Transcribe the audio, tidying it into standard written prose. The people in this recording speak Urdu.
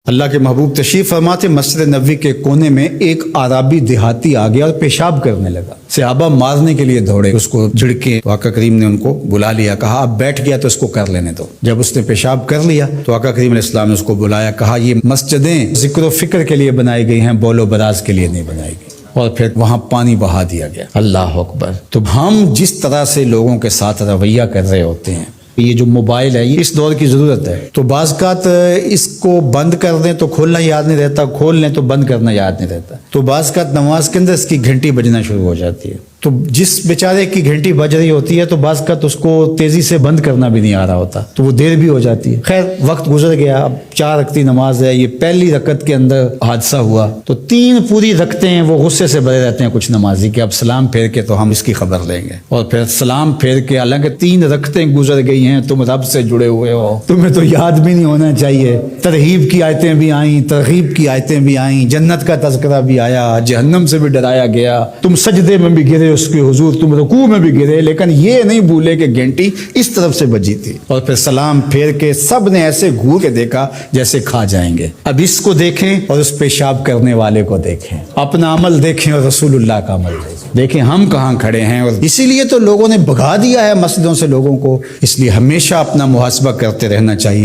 اللہ کے محبوب تشریف فرماتے مسجد نبوی کے کونے میں ایک عربی دیہاتی آ گیا اور پیشاب کرنے لگا۔ صحابہ مارنے کے لیے دوڑے، اس کو جھڑکے، تو آقا کریم نے ان کو بلا لیا، کہا اب بیٹھ گیا تو اس کو کر لینے دو۔ جب اس نے پیشاب کر لیا تو آقا کریم علیہ السلام نے اس کو بلایا، کہا یہ مسجدیں ذکر و فکر کے لیے بنائی گئی ہیں، بول و براز کے لیے نہیں بنائی گئی، اور پھر وہاں پانی بہا دیا گیا۔ اللہ اکبر۔ تو ہم جس طرح سے لوگوں کے ساتھ رویہ کر رہے ہوتے ہیں، یہ جو موبائل ہے یہ اس دور کی ضرورت ہے، تو بعض اوقات اس کو بند کر دیں تو کھولنا یاد نہیں رہتا، کھول لیں تو بند کرنا یاد نہیں رہتا، تو بعض اوقات نماز کے اندر اس کی گھنٹی بجنا شروع ہو جاتی ہے، تو جس بیچارے کی گھنٹی بج رہی ہوتی ہے تو بعض اوقات اس کو تیزی سے بند کرنا بھی نہیں آ رہا ہوتا، تو وہ دیر بھی ہو جاتی ہے۔ خیر وقت گزر گیا، اب 4 رکعتی نماز ہے، یہ پہلی رکعت کے اندر حادثہ ہوا تو 3 پوری رکعتیں ہیں وہ غصے سے بھرے رہتے ہیں کچھ نمازی کہ اب سلام پھیر کے تو ہم اس کی خبر لیں گے، اور پھر سلام پھیر کے حالانکہ 3 رکعتیں گزر گئی ہیں، تم رب سے جڑے ہوئے ہو، تمہیں تو یاد بھی نہیں ہونا چاہیے، ترغیب کی آیتیں بھی آئیں، ترغیب کی آیتیں بھی آئیں، جنت کا تذکرہ بھی آیا، جہنم سے بھی ڈرایا گیا، تم سجدے میں بھی گرے اس کے حضور، تم رکوع میں بھی گرے، لیکن یہ نہیں بھولے کہ گھنٹی اس طرف سے بجی تھی، اور پھر سلام پھیر کے سب نے ایسے گھور کے دیکھا جیسے کھا جائیں گے۔ اب اس کو دیکھیں اور اس پیشاب کرنے والے کو دیکھیں، اپنا عمل دیکھیں اور رسول اللہ کا عمل دیکھیں ہم کہاں کھڑے ہیں، اور اسی لیے تو لوگوں نے بھگا دیا ہے مسجدوں سے لوگوں کو، اس لیے ہمیشہ اپنا محاسبہ کرتے رہنا چاہیے۔